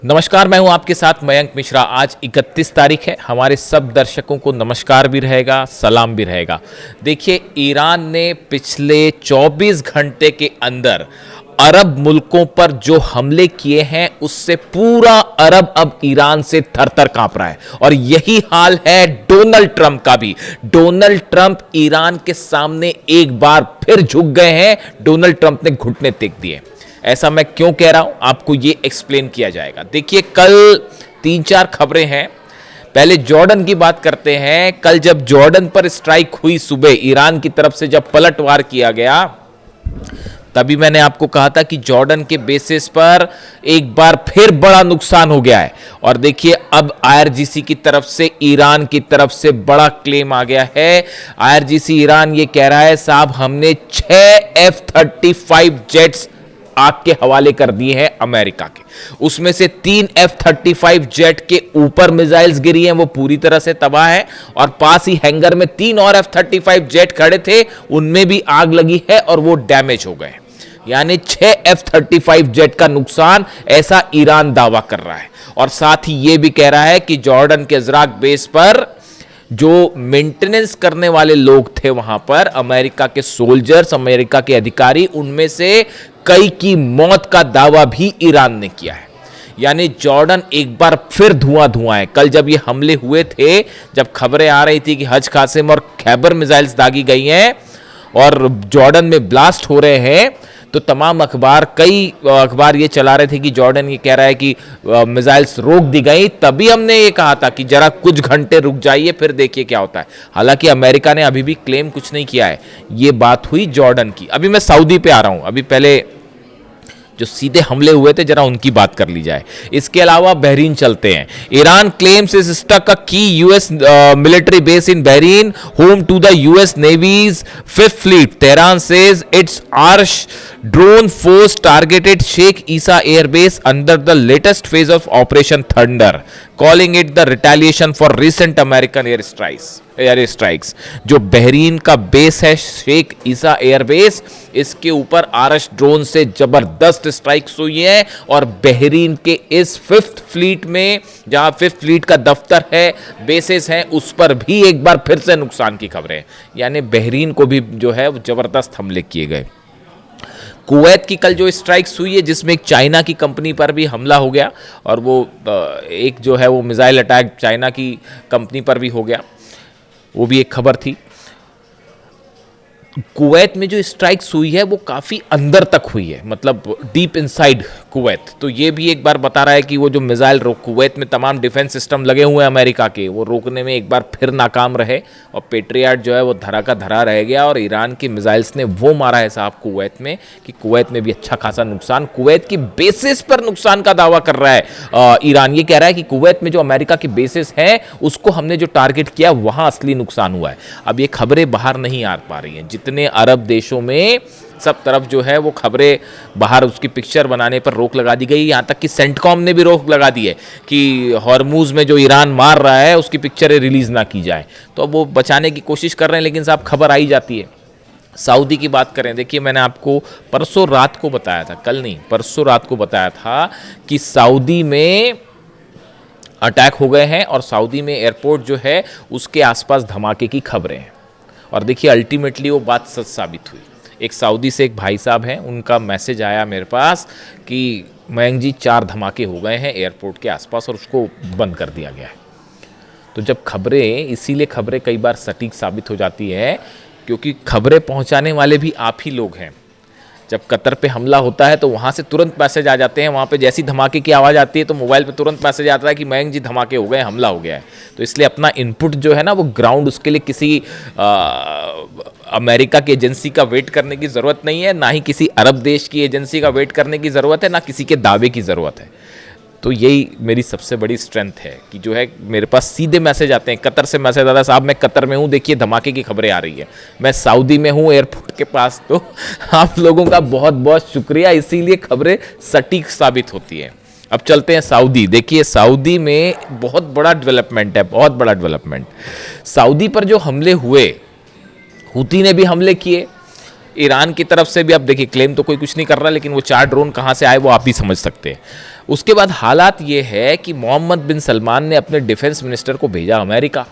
नमस्कार, मैं हूं आपके साथ मयंक मिश्रा। आज 31 तारीख है। हमारे सब दर्शकों को नमस्कार भी रहेगा, सलाम भी रहेगा। देखिए, ईरान ने पिछले 24 घंटे के अंदर अरब मुल्कों पर जो हमले किए हैं, उससे पूरा अरब अब ईरान से थर-थर कांप रहा है। और यही हाल है डोनाल्ड ट्रंप का भी। डोनाल्ड ट्रंप ईरान के सामने एक बार फिर झुक गए हैं। डोनाल्ड ट्रंप ने घुटने टेक दिए। ऐसा मैं क्यों कह रहा हूं, आपको ये एक्सप्लेन किया जाएगा। देखिए, कल 3-4 खबरें हैं। पहले जॉर्डन की बात करते हैं। कल जब जॉर्डन पर स्ट्राइक हुई सुबह, ईरान की तरफ से जब पलटवार किया गया, तभी मैंने आपको कहा था कि जॉर्डन के बेसिस पर एक बार फिर बड़ा नुकसान हो गया है। और देखिए, अब आईआरजीसी की तरफ से ईरान की तरफ से बड़ा क्लेम आ गया है। आईआरजीसी ईरान ये कह रहा है, साहब हमने 6 F-35 जेट्स आग के हवाले कर दिए हैं अमेरिका के। उसमें से 3 F-35 जेट के ऊपर मिसाइल्स गिरी हैं, वो पूरी तरह से तबाह है। और पास ही हैंगर में 3 और F-35 जेट खड़े थे, उनमें भी आग लगी है और वो डैमेज हो गए। यानी 6 F-35 जेट का नुकसान, ऐसा ईरान दावा कर रहा है। और साथ ही ये भी कह रहा है कि जॉर्डन के इजराक बेस पर जो मेंटेनेंस करने वाले लोग थे वहां पर, अमेरिका के सोल्जर्स, अमेरिका के अधिकारी, उनमें से कई की मौत का दावा भी ईरान ने किया है। यानी जॉर्डन एक बार फिर धुआं है। कल जब ये हमले हुए थे, जब खबरें आ रही थी कि हज कासिम और खैबर मिसाइल्स दागी गई हैं और जॉर्डन में ब्लास्ट हो रहे हैं, तो तमाम कई अखबार ये चला रहे थे कि जॉर्डन ये कह रहा है कि मिसाइल्स रोक दी गई। तभी हमने ये कहा था कि जरा कुछ घंटे रुक जाइए, फिर देखिए क्या होता है। हालांकि अमेरिका ने अभी भी क्लेम कुछ नहीं किया है। ये बात हुई जॉर्डन की। अभी मैं सऊदी पे आ रहा हूं। अभी पहले जो सीधे हमले हुए थे, जरा उनकी बात कर ली जाए। इसके अलावा बहरीन चलते हैं। Iran claims is stuck a key US military base in Bahrain, home to the US navy's 5th fleet. Tehran says its Arash drone force targeted Sheikh Isa airbase under the latest phase of operation thunder, calling it the retaliation for recent American air strikes. जो Bahrain का base है Sheikh Isa airbase, इसके ऊपर आरश drone से जबरदस्त strikes हुई है। और बहरीन के इस 5th फ्लीट में, जहां 5th फ्लीट का दफ्तर है, बेसेस हैं, उस पर भी एक बार फिर से नुकसान की खबरें। यानी बहरीन को भी जो है जबरदस्त हमले किए गए। कुवैत की कल जो स्ट्राइक्स हुई है, जिसमें एक चाइना की कंपनी पर भी हमला हो गया, और वो एक जो है वो मिसाइल अटैक चाइना की कंपनी पर भी हो गया, वो भी एक खबर थी। कुवैत में जो स्ट्राइक्स हुई है वो काफ़ी अंदर तक हुई है, मतलब डीप इनसाइड कुवैत। तो ये भी एक बार बता रहा है कि वो जो मिसाइल कुवैत में तमाम डिफेंस सिस्टम लगे हुए हैं अमेरिका के, वो रोकने में एक बार फिर नाकाम रहे और पेट्रियाट जो है वो धरा का धरा रह गया। और ईरान की मिसाइल्स ने वो मारा है साहब कुवैत में कि कुवैत में भी अच्छा खासा नुकसान, कुवैत की बेसिस पर नुकसान का दावा कर रहा है ईरान। ये कह रहा है कि कुवैत में जो अमेरिका की बेसिस हैं, उसको हमने जो टारगेट किया, वहां असली नुकसान हुआ है। अब ये खबरें बाहर नहीं आ पा रही हैं। जितने अरब देशों में सब तरफ जो है वो खबरें बाहर, उसकी पिक्चर बनाने पर रोक लगा दी गई। यहां तक कि सेंटकॉम ने भी रोक लगा दी है कि हॉर्मूज में जो ईरान मार रहा है उसकी पिक्चरें रिलीज ना की जाए। तो अब वो बचाने की कोशिश कर रहे हैं, लेकिन साहब खबर आई जाती है। सऊदी की बात करें, देखिए मैंने आपको परसों रात को बताया था, कल नहीं परसों रात को बताया था कि सऊदी में अटैक हो गए हैं और सऊदी में एयरपोर्ट जो है उसके आसपास धमाके की खबरें हैं। और देखिए अल्टीमेटली वो बात सच साबित हुई। एक सऊदी से एक भाई साहब हैं, उनका मैसेज आया मेरे पास कि मयंक जी 4 धमाके हो गए हैं एयरपोर्ट के आसपास और उसको बंद कर दिया गया है। तो जब खबरें, इसीलिए खबरें कई बार सटीक साबित हो जाती है, क्योंकि खबरें पहुंचाने वाले भी आप ही लोग हैं। जब कतर पे हमला होता है तो वहाँ से तुरंत मैसेज आ जाते हैं। वहाँ पे जैसी धमाके की आवाज़ आती है तो मोबाइल पे तुरंत मैसेज आता है कि मयंक जी धमाके हो गए, हमला हो गया है। तो इसलिए अपना इनपुट जो है ना, वो ग्राउंड, उसके लिए किसी अमेरिका की एजेंसी का वेट करने की ज़रूरत नहीं है, ना ही किसी अरब देश की एजेंसी का वेट करने की ज़रूरत है, ना किसी के दावे की ज़रूरत है। तो यही मेरी सबसे बड़ी स्ट्रेंथ है कि जो है मेरे पास सीधे मैसेज आते हैं। कतर से मैसेज आता है, साहब मैं कतर में हूँ, देखिए धमाके की खबरें आ रही है। मैं सऊदी में हूँ एयरपोर्ट के पास। तो आप लोगों का बहुत बहुत शुक्रिया, इसीलिए खबरें सटीक साबित होती हैं। अब चलते हैं सऊदी। देखिए सऊदी में बहुत बड़ा डेवलपमेंट है, बहुत बड़ा डेवलपमेंट। सऊदी पर जो हमले हुए, हुती ने भी हमले किए, ईरान की तरफ से भी। अब देखिए क्लेम तो कोई कुछ नहीं कर रहा, लेकिन वो 4 ड्रोन कहाँ से आए वो आप भी समझ सकते हैं। उसके बाद हालात ये है कि मोहम्मद बिन सलमान ने अपने डिफेंस मिनिस्टर को भेजा अमेरिका,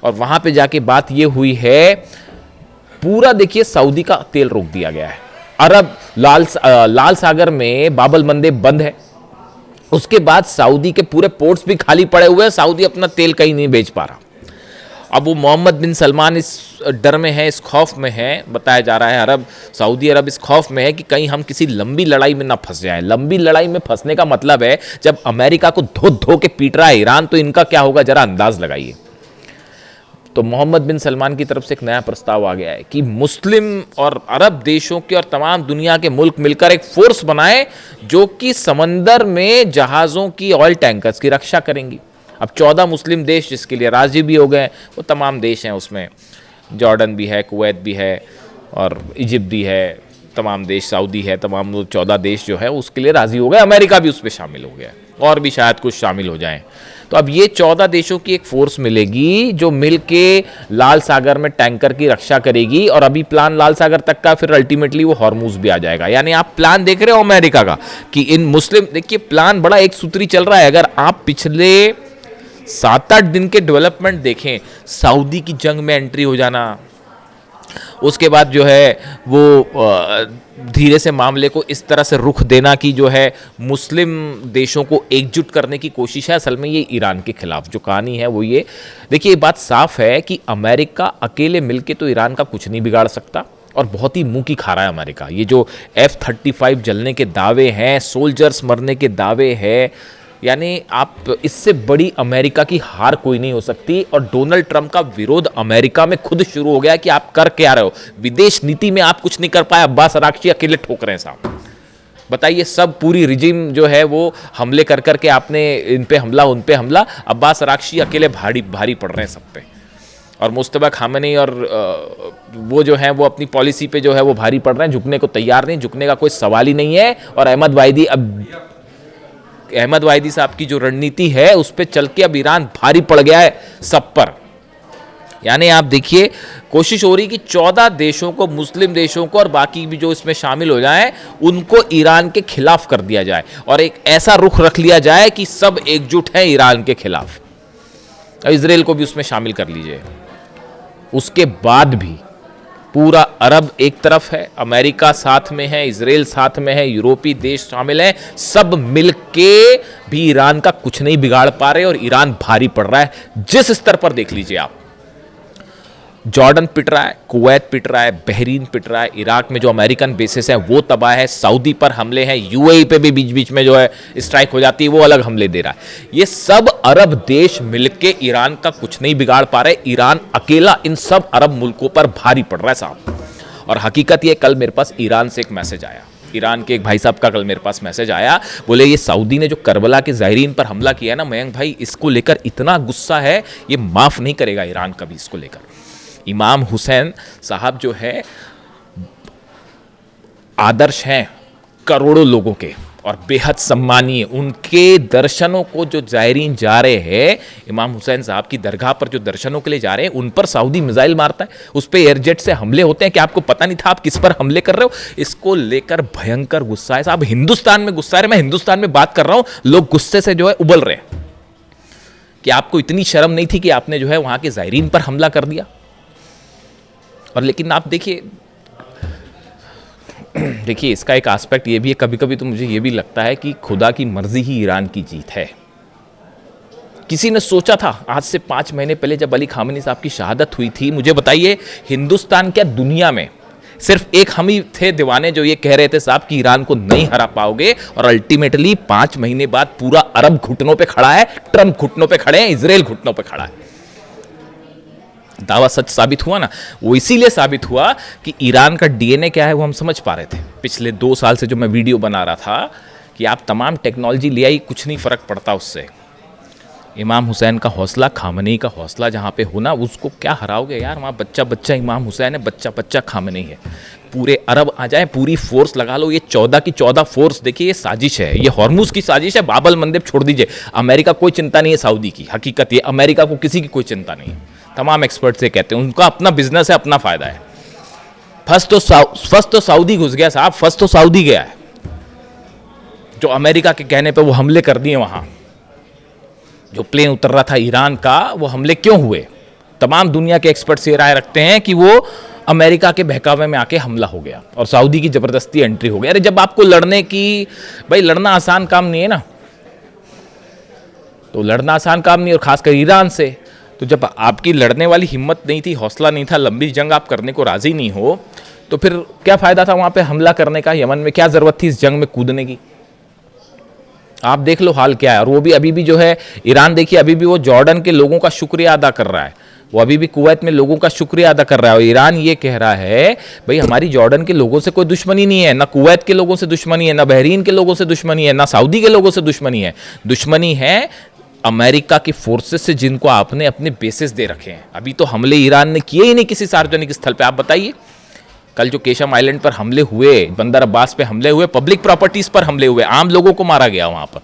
और वहाँ पे जाके बात ये हुई है, पूरा देखिए सऊदी का तेल रोक दिया गया है। अरब लाल सागर में बाब अल मंदेब बंद है। उसके बाद सऊदी के पूरे पोर्ट्स भी खाली पड़े हुए हैं, सऊदी अपना तेल कहीं नहीं बेच पा रहा। अब वो मोहम्मद बिन सलमान इस डर में है, इस खौफ में है, बताया जा रहा है सऊदी अरब इस खौफ में है कि कहीं हम किसी लंबी लड़ाई में ना फंस जाएं। लंबी लड़ाई में फंसने का मतलब है जब अमेरिका को धो धो के पीट रहा है ईरान, तो इनका क्या होगा जरा अंदाज लगाइए। तो मोहम्मद बिन सलमान की तरफ से एक नया प्रस्ताव आ गया है कि मुस्लिम और अरब देशों के और तमाम दुनिया के मुल्क मिलकर एक फोर्स बनाए जो कि समंदर में जहाज़ों की, ऑयल टैंकर्स की रक्षा करेंगी। अब 14 मुस्लिम देश जिसके लिए राजी भी हो गए, वो तमाम देश हैं, उसमें जॉर्डन भी है, कुवैत भी है और इजिप्ट भी है, तमाम देश, सऊदी है, तमाम 14 देश जो है उसके लिए राजी हो गए। अमेरिका भी उस पर शामिल हो गया और भी शायद कुछ शामिल हो जाएं। तो अब ये 14 देशों की एक फोर्स मिलेगी जो मिल के लाल सागर में टैंकर की रक्षा करेगी। और अभी प्लान लाल सागर तक का, फिर अल्टीमेटली वो हॉर्मुज भी आ जाएगा। यानी आप प्लान देख रहे हो अमेरिका का कि इन मुस्लिम, देखिए प्लान बड़ा एक सूत्री चल रहा है। अगर आप पिछले 7-8 दिन के डेवलपमेंट देखें, सऊदी की जंग में एंट्री हो जाना, उसके बाद जो है वो धीरे से मामले को इस तरह से रुख देना कि जो है मुस्लिम देशों को एकजुट करने की कोशिश है। असल में ये ईरान के खिलाफ जो कहानी है वो ये, देखिए ये बात साफ है कि अमेरिका अकेले मिलके तो ईरान का कुछ नहीं बिगाड़ सकता, और बहुत ही मुंह की खा रहा है अमेरिका। ये जो F-35 जलने के दावे हैं, सोल्जर्स मरने के दावे हैं, यानी आप इससे बड़ी अमेरिका की हार कोई नहीं हो सकती। और डोनाल्ड ट्रंप का विरोध अमेरिका में खुद शुरू हो गया कि आप कर क्या रहे हो, विदेश नीति में आप कुछ नहीं कर पाए, अब्बास अराक्ची अकेले ठोक रहे हैं साहब। बताइए, सब पूरी रिजिम जो है वो हमले कर करके आपने इन पे हमला, उन पे हमला, अब्बास अराक्ची अकेले भारी पड़ रहे हैं सब पे। और मुस्तफा खामेनी और वो जो है वो अपनी पॉलिसी पे जो है वो भारी पड़ रहे हैं, झुकने को तैयार नहीं, झुकने का कोई सवाल ही नहीं है। और अहमद वाहिदी साहब की जो रणनीति है उस पर चल के अब ईरान भारी पड़ गया है सब पर। यानी आप देखिए, कोशिश हो रही कि 14 देशों को, मुस्लिम देशों को और बाकी भी जो इसमें शामिल हो जाएं, उनको ईरान के खिलाफ कर दिया जाए और एक ऐसा रुख रख लिया जाए कि सब एकजुट हैं ईरान के खिलाफ। इजराइल को भी उसमें शामिल कर लीजिए। उसके बाद भी पूरा अरब एक तरफ है, अमेरिका साथ में है, इजराइल साथ में है, यूरोपीय देश शामिल हैं, सब मिलके भी ईरान का कुछ नहीं बिगाड़ पा रहे और ईरान भारी पड़ रहा है। जिस स्तर पर देख लीजिए आप, जॉर्डन पिट रहा है, कुवैत पिट रहा है, बहरीन पिट रहा है, इराक में जो अमेरिकन बेसिस है वो तबाह है, सऊदी पर हमले हैं, यूएई पे भी बीच बीच में जो है स्ट्राइक हो जाती है, वो अलग हमले दे रहा है। ये सब अरब देश मिलके ईरान का कुछ नहीं बिगाड़ पा रहे। ईरान अकेला इन सब अरब मुल्कों पर भारी पड़ रहा है साहब। और हकीकत ये, कल मेरे पास ईरान से एक मैसेज आया, ईरान के एक भाई साहब का कल मेरे पास मैसेज आया, बोले ये सऊदी ने जो करबला के ज़ायरीन पर हमला किया है ना मयंक भाई, इसको लेकर इतना गुस्सा है, ये माफ़ नहीं करेगा ईरान कभी इसको लेकर। इमाम हुसैन साहब जो है आदर्श हैं करोड़ों लोगों के और बेहद सम्मानीय। उनके दर्शनों को जो ज़ायरीन जा रहे हैं, इमाम हुसैन साहब की दरगाह पर जो दर्शनों के लिए जा रहे हैं, उन पर सऊदी मिसाइल मारता है, उस पर एयरजेट से हमले होते हैं कि आपको पता नहीं था आप किस पर हमले कर रहे हो। इसको लेकर भयंकर गुस्सा है साहब। हिंदुस्तान में गुस्सा है, मैं हिंदुस्तान में बात कर रहा हूं, लोग गुस्से से जो है उबल रहे हैं कि आपको इतनी शर्म नहीं थी कि आपने जो है वहां के ज़ायरीन पर हमला कर दिया। और लेकिन आप देखिए इसका एक एस्पेक्ट ये भी है, कभी कभी तो मुझे ये भी लगता है कि खुदा की मर्जी ही ईरान की जीत है। किसी ने सोचा था आज से 5 महीने पहले जब अली खामेनी साहब की शहादत हुई थी, मुझे बताइए हिंदुस्तान क्या दुनिया में सिर्फ एक हम ही थे दीवाने जो ये कह रहे थे साहब कि ईरान को नहीं हरा पाओगे, और अल्टीमेटली 5 महीने बाद पूरा अरब घुटनों पे खड़ा है, ट्रंप घुटनों पे खड़े हैं, इजराइल घुटनों पे खड़ा है। दावा सच साबित हुआ ना, वो इसीलिए साबित हुआ कि ईरान का डीएनए क्या है वो हम समझ पा रहे थे। पिछले 2 साल से जो मैं वीडियो बना रहा था कि आप तमाम टेक्नोलॉजी ले आई, कुछ नहीं फर्क पड़ता उससे। इमाम हुसैन का हौसला, खामनेई का हौसला जहाँ पे होना, उसको क्या हराओगे यार। वहाँ बच्चा बच्चा इमाम हुसैन है, बच्चा बच्चा खामनेई है। पूरे अरब आ जाए, पूरी फोर्स लगा लो, ये 14 की 14 फोर्स, देखिए ये साजिश है, ये हॉर्मुज की साजिश है। बाब अल मंदेब छोड़ दीजिए, अमेरिका कोई चिंता नहीं है सऊदी की। हकीकत ये, अमेरिका को किसी की कोई चिंता नहीं है। तमाम एक्सपर्ट से कहते हैं उनका अपना बिजनेस है, अपना फायदा है। फंस तो सऊदी घुस गया साहब, फंस तो सऊदी गया है। जो अमेरिका के कहने पे वो हमले कर दिए, वहाँ जो प्लेन उतर रहा था ईरान का, वो हमले क्यों हुए? तमाम दुनिया के एक्सपर्ट्स ये राय रखते हैं कि वो अमेरिका के बहकावे में आके हमला हो गया और सऊदी की ज़बरदस्ती एंट्री हो गई। अरे जब आपको लड़ने की, भाई लड़ना आसान काम नहीं है ना, तो लड़ना आसान काम नहीं, और खासकर ईरान से। तो जब आपकी लड़ने वाली हिम्मत नहीं थी, हौसला नहीं था, लंबी जंग आप करने को राजी नहीं हो, तो फिर क्या फ़ायदा था वहाँ पे हमला करने का? यमन में क्या ज़रूरत थी इस जंग में कूदने की? आप देख लो हाल क्या है। और वो भी अभी भी जो है ईरान, देखिए अभी भी वो जॉर्डन के लोगों का शुक्रिया अदा कर रहा है, वो अभी भी कुवैत में लोगों का शुक्रिया अदा कर रहा है। और ईरान ये कह रहा है भाई हमारी जॉर्डन के लोगों से कोई दुश्मनी नहीं है, ना कुवैत के लोगों से दुश्मनी है, ना बहरीन के लोगों से दुश्मनी है, ना सऊदी के लोगों से दुश्मनी है। दुश्मनी है अमेरिका की फोर्सेस से, जिनको आपने अपने बेसिस दे रखे हैं। अभी तो हमले ईरान ने किए ही नहीं किसी सार्वजनिक स्थल पे। आप बताइए, कल जो केशम आइलैंड पर हमले हुए, बंदर अब्बास पे हमले हुए, पब्लिक प्रॉपर्टीज पर हमले हुए, आम लोगों को मारा गया वहां पर।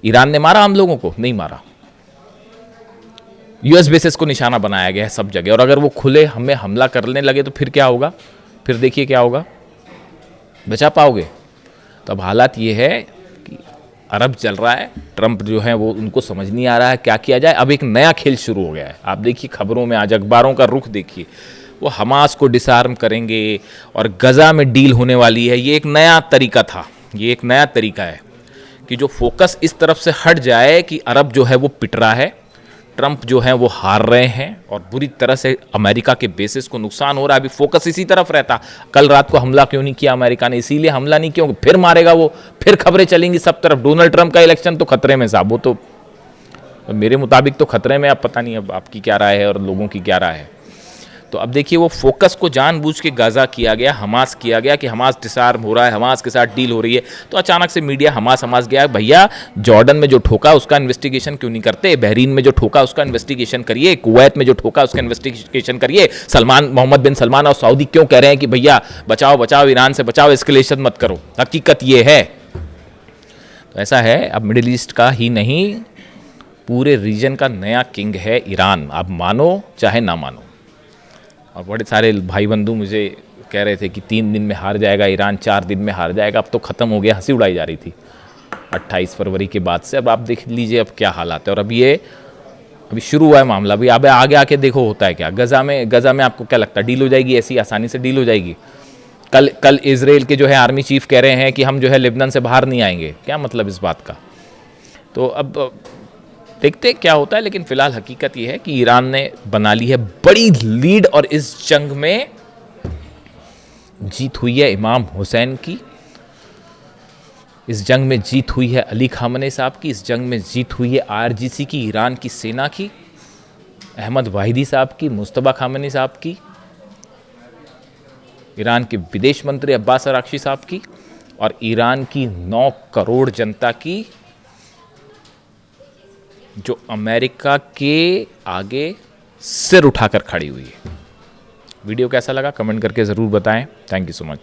ईरान ने मारा आम लोगों को? नहीं मारा। यूएस बेसिस को निशाना बनाया गया है सब जगह। और अगर वो खुले हमें हमला करने लगे तो फिर क्या होगा? फिर देखिए क्या होगा, बचा पाओगे? तो अब हालात ये है कि अरब चल रहा है, ट्रंप जो है वो, उनको समझ नहीं आ रहा है क्या किया जाए। अब एक नया खेल शुरू हो गया है। आप देखिए खबरों में आज, अखबारों का रुख देखिए, वो हमास को डिसआर्म करेंगे और गजा में डील होने वाली है। ये एक नया तरीका था, ये एक नया तरीका है कि जो फोकस इस तरफ से हट जाए कि अरब जो है वो पिट रहा है, ट्रंप जो है वो हार रहे हैं और बुरी तरह से अमेरिका के बेसिस को नुकसान हो रहा है। अभी फोकस इसी तरफ रहता। कल रात को हमला क्यों नहीं किया अमेरिका ने? इसीलिए हमला नहीं किया, फिर मारेगा वो, फिर खबरें चलेंगी सब तरफ। डोनाल्ड ट्रंप का इलेक्शन तो खतरे में साहब, वो तो मेरे मुताबिक तो खतरे में। अब पता नहीं अब आपकी क्या राय है और लोगों की क्या राय है। तो अब देखिए वो फोकस को जानबूझ के गाजा किया गया, हमास किया गया कि हमास डिसआर्म हो रहा है, हमास के साथ डील हो रही है। तो अचानक से मीडिया हमास गया। भैया जॉर्डन में जो ठोका उसका इन्वेस्टिगेशन क्यों नहीं करते? बहरीन में जो ठोका उसका इन्वेस्टिगेशन करिए, कुवैत में जो ठोका उसका इन्वेस्टिगेशन करिए। मोहम्मद बिन सलमान और सऊदी क्यों कह रहे हैं कि भैया बचाओ बचाओ, ईरान से बचाओ, एस्केलेशन मत करो? हकीकत ये है। तो ऐसा है, अब मिडिल ईस्ट का ही नहीं पूरे रीजन का नया किंग है ईरान। आप मानो चाहे ना मानो। और बड़े सारे भाई बंधु मुझे कह रहे थे कि 3 दिन में हार जाएगा ईरान, 4 दिन में हार जाएगा। अब तो ख़त्म हो गया, हंसी उड़ाई जा रही थी 28 फरवरी के बाद से। अब आप देख लीजिए अब क्या हालात है। और अभी शुरू हुआ है मामला। अभी अब आगे आके देखो होता है क्या। गजा में आपको क्या लगता है डील हो जाएगी? ऐसी आसानी से डील हो जाएगी? कल इजराइल के जो है आर्मी चीफ कह रहे हैं कि हम जो है लेबनान से बाहर नहीं आएंगे। क्या मतलब इस बात का? तो अब देखते क्या होता है। लेकिन फिलहाल हकीकत यह है कि ईरान ने बना ली है बड़ी लीड और इस जंग में जीत हुई है इमाम हुसैन की, इस जंग में जीत हुई है अली खामने साहब की, इस जंग में जीत हुई है आरजीसी की, ईरान की सेना की, अहमद वाहिदी साहब की, मुस्तफा खामनी साहब की, ईरान के विदेश मंत्री अब्बास अराक्ची साहब की, और ईरान की 9 करोड़ जनता की, जो अमेरिका के आगे सिर उठाकर खड़ी हुई है। वीडियो कैसा लगा कमेंट करके ज़रूर बताएं। Thank you so much.